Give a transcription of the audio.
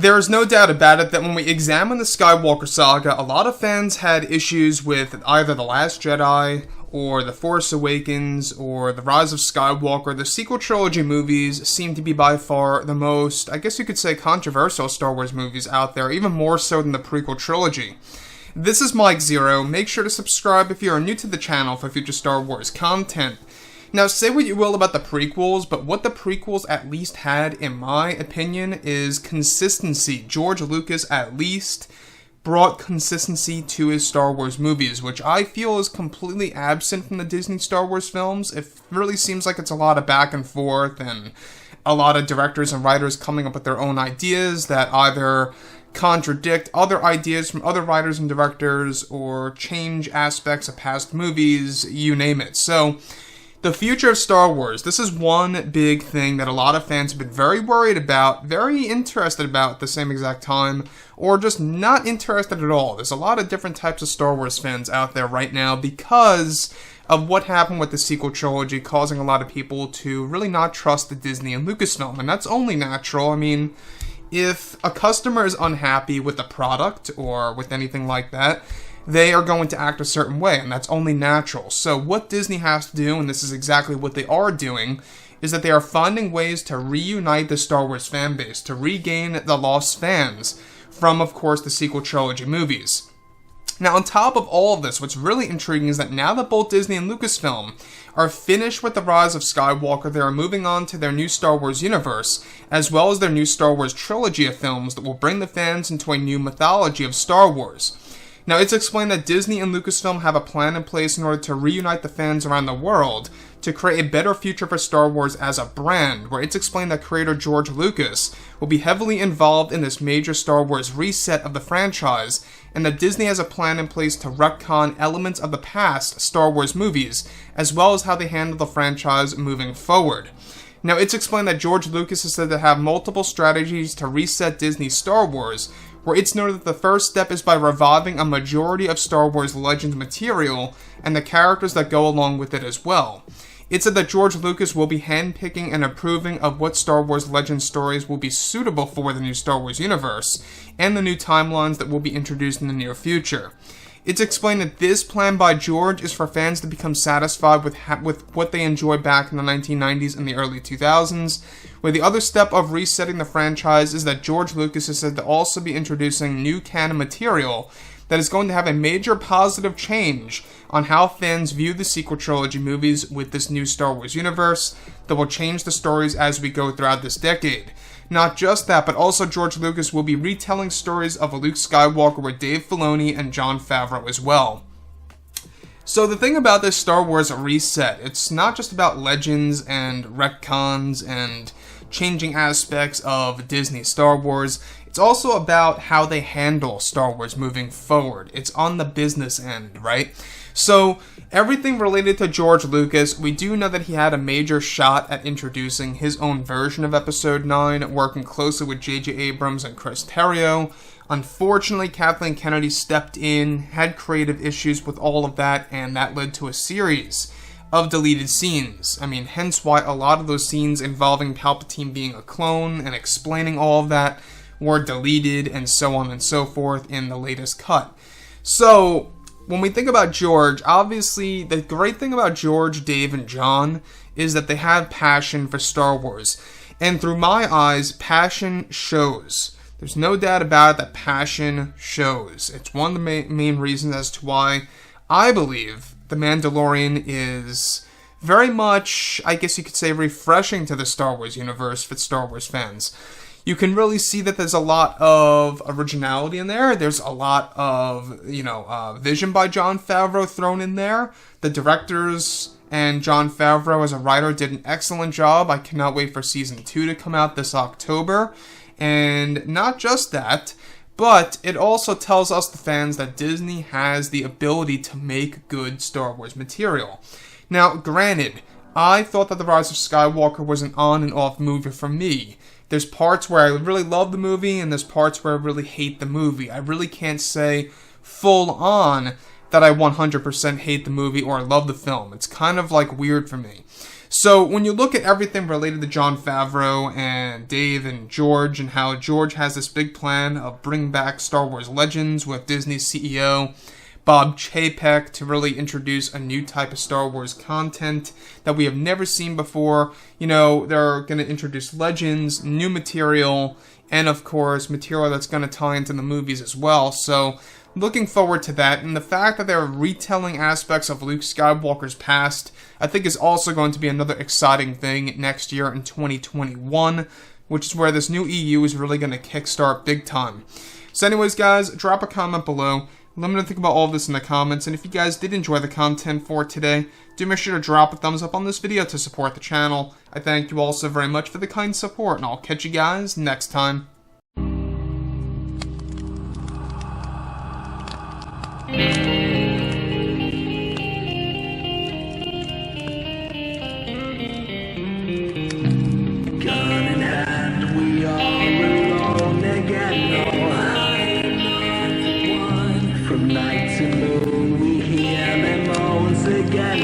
There is no doubt about it that when we examine the Skywalker saga, a lot of fans had issues with either The Last Jedi, or The Force Awakens, or The Rise of Skywalker. The sequel trilogy movies seem to be by far the most, I guess you could say, controversial Star Wars movies out there, even more so than the prequel trilogy. This is Mike Zero. Make sure to subscribe if you are new to the channel for future Star Wars content. Now, say what you will about the prequels, but what the prequels at least had, in my opinion, is consistency. George Lucas at least brought consistency to his Star Wars movies, which I feel is completely absent from the Disney Star Wars films. It really seems like it's a lot of back and forth, and a lot of directors and writers coming up with their own ideas that either contradict other ideas from other writers and directors, or change aspects of past movies, you name it. So, the future of Star Wars. This is one big thing that a lot of fans have been very worried about, very interested about at the same exact time, or just not interested at all. There's a lot of different types of Star Wars fans out there right now because of what happened with the sequel trilogy, causing a lot of people to really not trust the Disney and Lucasfilm, and that's only natural. I mean, if a customer is unhappy with the product or with anything like that, they are going to act a certain way, and that's only natural. So what Disney has to do, and this is exactly what they are doing, is that they are finding ways to reunite the Star Wars fan base, to regain the lost fans from, of course, the sequel trilogy movies. Now, on top of all of this, what's really intriguing is that now that both Disney and Lucasfilm are finished with The Rise of Skywalker, they are moving on to their new Star Wars universe, as well as their new Star Wars trilogy of films that will bring the fans into a new mythology of Star Wars. Now, it's explained that Disney and Lucasfilm have a plan in place in order to reunite the fans around the world to create a better future for Star Wars as a brand, where it's explained that creator George Lucas will be heavily involved in this major Star Wars reset of the franchise, and that Disney has a plan in place to retcon elements of the past Star Wars movies, as well as how they handle the franchise moving forward. Now, it's explained that George Lucas is said to have multiple strategies to reset Disney's Star Wars, where it's noted that the first step is by reviving a majority of Star Wars Legends material and the characters that go along with it as well. It said that George Lucas will be handpicking and approving of what Star Wars Legends stories will be suitable for the new Star Wars universe, and the new timelines that will be introduced in the near future. It's explained that this plan by George is for fans to become satisfied with what they enjoyed back in the 1990s and the early 2000s, where the other step of resetting the franchise is that George Lucas is said to also be introducing new canon material that is going to have a major positive change on how fans view the sequel trilogy movies with this new Star Wars universe that will change the stories as we go throughout this decade. Not just that, but also George Lucas will be retelling stories of Luke Skywalker with Dave Filoni and Jon Favreau as well. So the thing about this Star Wars reset, it's not just about legends and retcons and changing aspects of Disney Star Wars. It's also about how they handle Star Wars moving forward. It's on the business end, right? So, everything related to George Lucas, we do know that he had a major shot at introducing his own version of Episode 9, working closely with J.J. Abrams and Chris Terrio. Unfortunately, Kathleen Kennedy stepped in, had creative issues with all of that, and that led to a series of deleted scenes. I mean, hence why a lot of those scenes involving Palpatine being a clone and explaining all of that were deleted and so on and so forth in the latest cut. So, when we think about George, obviously, the great thing about George, Dave, and John is that they have passion for Star Wars. And through my eyes, passion shows. There's no doubt about it that passion shows. It's one of the main reasons as to why I believe The Mandalorian is very much, I guess you could say, refreshing to the Star Wars universe for Star Wars fans. You can really see that there's a lot of originality in there. There's a lot of, vision by Jon Favreau thrown in there. The directors and Jon Favreau as a writer did an excellent job. I cannot wait for Season 2 to come out this October. And not just that, but it also tells us, the fans, that Disney has the ability to make good Star Wars material. Now, granted, I thought that The Rise of Skywalker was an on and off movie for me. There's parts where I really love the movie, and there's parts where I really hate the movie. I really can't say full on that I 100% hate the movie or love the film. It's kind of like weird for me. So when you look at everything related to Jon Favreau and Dave and George, and how George has this big plan of bringing back Star Wars Legends with Disney's CEO Bob Chapek to really introduce a new type of Star Wars content that we have never seen before. You know, they're going to introduce Legends, new material, and of course material that's going to tie into the movies as well. So looking forward to that, and the fact that they're retelling aspects of Luke Skywalker's past, I think is also going to be another exciting thing next year in 2021, which is where this new EU is really going to kickstart big time. So anyways, guys, drop a comment below. Let me know what you think about all of this in the comments, and if you guys did enjoy the content for today, do make sure to drop a thumbs up on this video to support the channel. I thank you all so very much for the kind support, and I'll catch you guys next time. Night to moon, we hear them moans again.